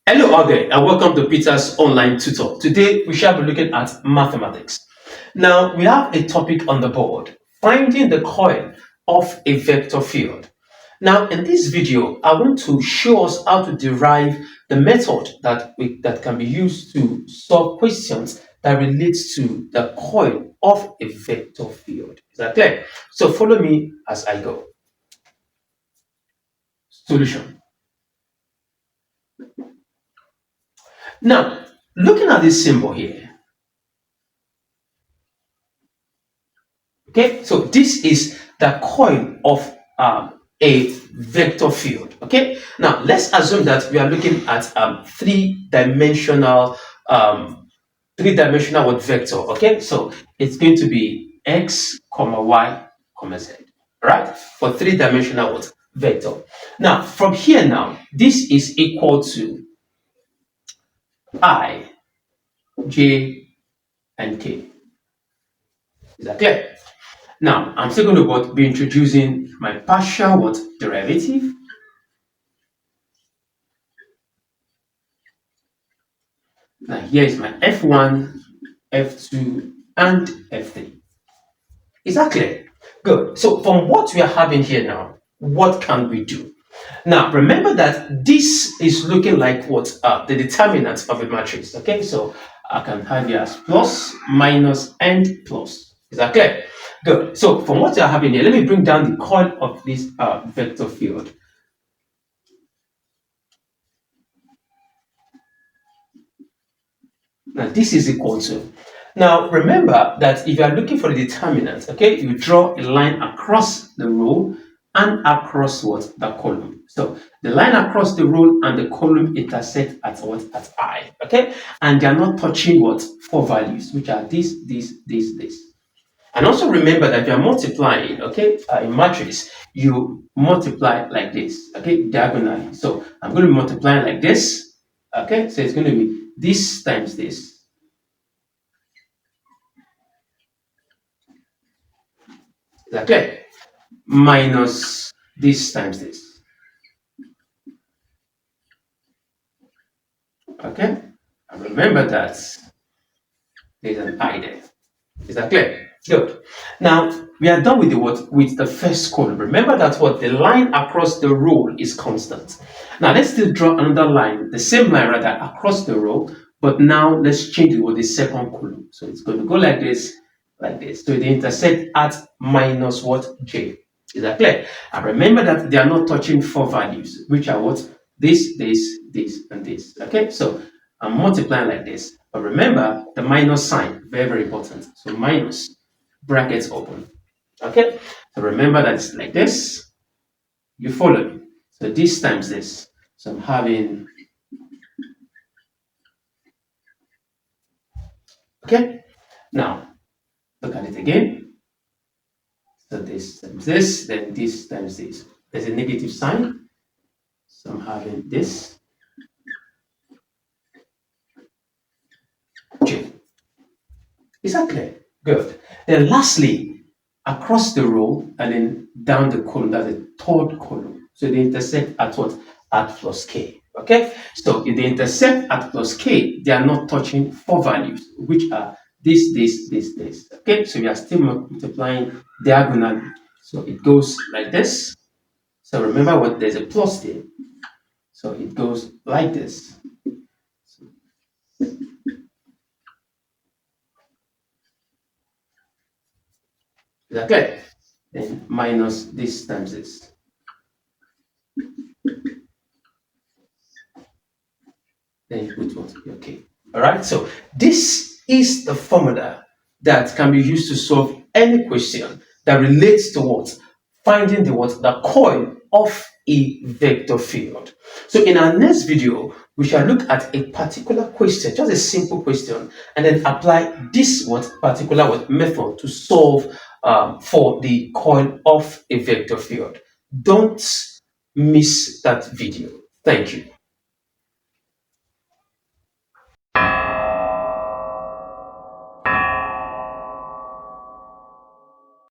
Hello all there and welcome to Peter's online tutor. Today we shall be looking at mathematics. Now we have a topic on the board, finding the coil of a vector field. Now in this video I want to show us how to derive the method that can be used to solve questions that relates to the coil of a vector field. Is that clear? So follow me as I go. Solution. Now, looking at this symbol here, okay, so this is the coil of a vector field. Okay, now let's assume that we are looking at three-dimensional vector. Okay, so it's going to be x comma y comma z, right, for three-dimensional vector. Now from here, now this is equal to I, j, and k. Is that clear? Now, I'm still going to be introducing my partial derivative. Now, here is my f1, f2, and f3. Is that clear? Good. So, from what we are having here now, what can we do? Now, remember that this is looking like the determinant of a matrix. Okay, so I can have it as plus, minus, and plus. Is that clear? Good. So from what you're having here, let me bring down the coil of this vector field. Now this is equal to. Now remember that if you are looking for the determinant, okay, you draw a line across the row and across the column. So the line across the row and the column intersect at at I, okay, and they are not touching four values, which are this. And also remember that if you are multiplying, okay, in matrix, you multiply like this, okay, diagonally. So I'm going to be multiplying like this, okay, so it's going to be this times this. Is that clear? Minus this times this. Okay, and remember that there's an I there. Is that clear? Good. Now we are done with the first column. Remember that the line across the row is constant. Now let's still draw another line, the same line rather, across the row, but now let's change it with the second column. So it's going to go like this. So they intersect at minus j. Is that clear? And remember that they are not touching four values, which are this, and this. Okay, so I'm multiplying like this. But remember the minus sign, very, very important. So minus, brackets open. Okay, so remember that it's like this. You follow me. So this times this. So I'm having, okay, now look at it again. So this times this, then this times this. There's a negative sign. So I'm having this. J. Is that clear? Good. Then lastly, across the row and then down the column, that's the third column. So they intersect at at plus k. Okay? So if they intersect at plus k, they are not touching four values, which are this. Okay? So we are still multiplying diagonally. So it goes like this. So remember there's a plus there. So it goes like this. Is that clear? Then minus this times this. Then you put okay. All right. So this is the formula that can be used to solve any question that relates to finding the coil of a vector field. So in our next video, we shall look at a particular question, just a simple question, and then apply this particular method to solve for the coil of a vector field. Don't miss that video. Thank you.